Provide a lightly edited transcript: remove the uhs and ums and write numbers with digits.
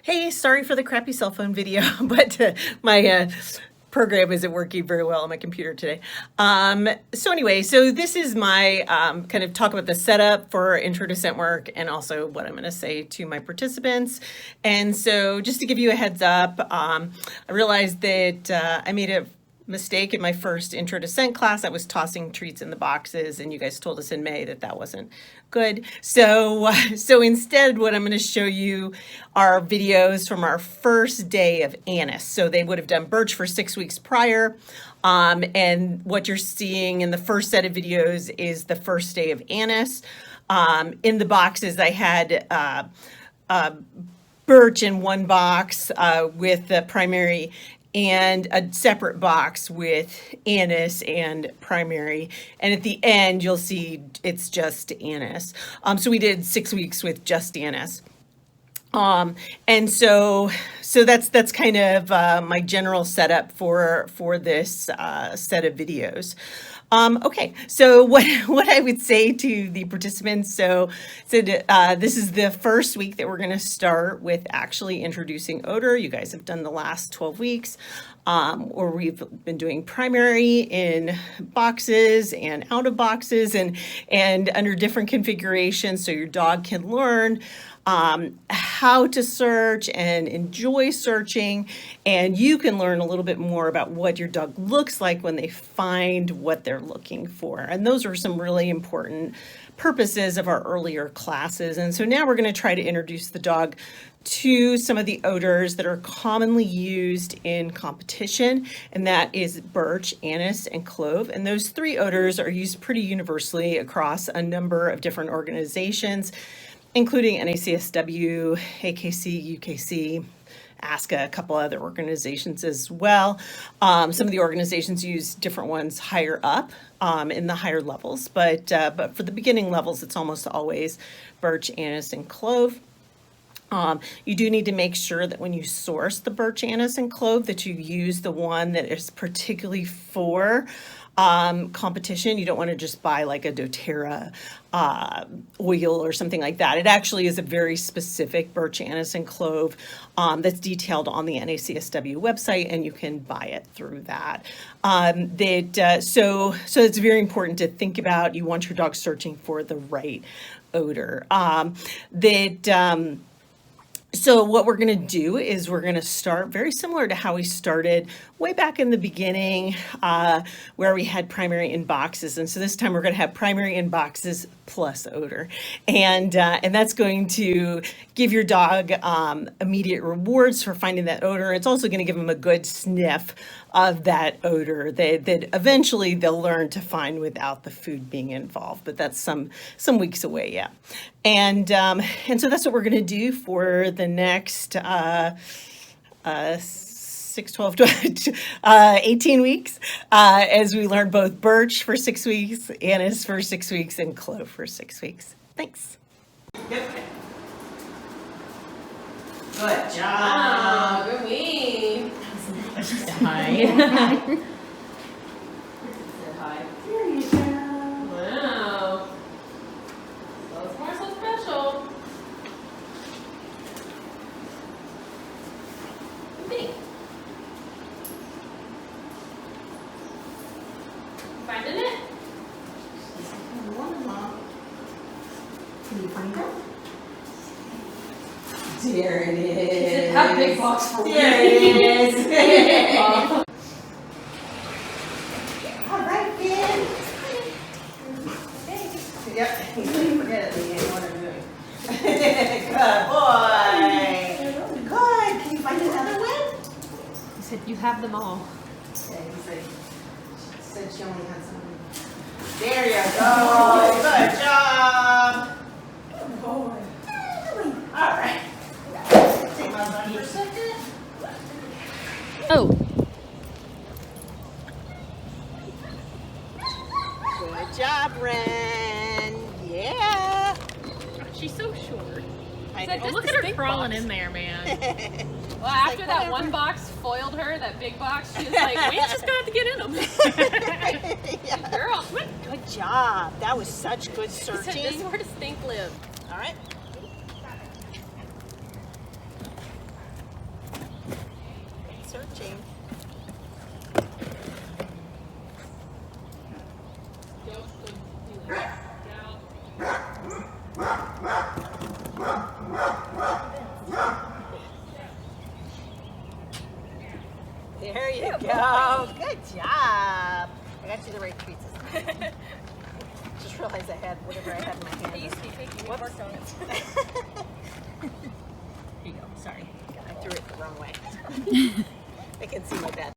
Hey, sorry for the crappy cell phone video, but my program isn't working very well on my computer today. So anyway, so this is my kind of talk about the setup for Intro to Scent Work and also what I'm going to say to my participants. And so just to give you a heads up, I realized that I made a mistake in my first Intro to Scent class. I was tossing treats in the boxes, and you guys told us in May that that wasn't good. So instead, what I'm going to show you are videos from our first day of Anise. So they would have done Birch for 6 weeks prior. And what you're seeing in the first set of videos is the first day of Anise. In the boxes, I had Birch in one box with the primary and a separate box with Anise and primary. And at the end, you'll see it's just Anise. So we did 6 weeks with just Anise. And so that's kind of my general setup for this set of videos. Okay, so what I would say to the participants, this is the first week that we're going to start with actually introducing odor. You guys have done the last 12 weeks, or we've been doing primary in boxes and out of boxes and under different configurations, so your dog can learn how to search and enjoy searching, and you can learn a little bit more about what your dog looks like when they find what they're looking for. And those are some really important purposes of our earlier classes. And so now we're going to try to introduce the dog to some of the odors that are commonly used in competition, and that is Birch, Anise, and Clove. And those three odors are used pretty universally across a number of different organizations, including NACSW, AKC, UKC, ASCA, a couple other organizations as well. Some of the organizations use different ones higher up in the higher levels, but for the beginning levels, it's almost always Birch, Anise, and Clove. You do need to make sure that when you source the Birch, Anise, and Clove that you use the one that is particularly for competition. You don't want to just buy like a doTERRA oil or something like that. It actually is a very specific Birch, Anise, and Clove that's detailed on the NACSW website, and you can buy it through that. So it's very important to think about. You want your dog searching for the right odor. So what we're going to do is we're going to start very similar to how we started way back in the beginning, where we had primary in boxes. And so this time we're going to have primary in boxes plus odor. And that's going to give your dog immediate rewards for finding that odor. It's also going to give them a good sniff of that odor that eventually they'll learn to find without the food being involved. But that's some weeks away, yeah. And so that's what we're going to do for the next 6, 12, 18 weeks as we learn both Birch for 6 weeks, Anise for 6 weeks, and Clove for 6 weeks. Thanks. Good. Good job. Oh, good week. Hi. Say hi. There you go. Wow. So far, so special. Me. Finding it? Can you find it? There it is. That big box for There it is. Oh. All right, Ben. Yep, he's going to forget it again what I'm doing. Good boy. Good. Can you find another one? He said, you have them all. Yeah, he said she only had some. There you go. Good job. Good boy. All right. Take my bun for a second. Oh. Good job, Ren. Yeah. She's so short. I It's like, know. oh, look at her crawling in there, man. Well, after like, that whatever. one box foiled her, that big box, she was like, wait, Wait, she's gonna have to get in them. Yeah. girl, what? Good job. That was such good He said, searching. this is where the stink live. All right. There you go. Good job. I got you the right treats. Just realized I had whatever I had in my hand. They used to be making me work donuts. Here you go. Sorry. I threw it the wrong way. I can see my bad.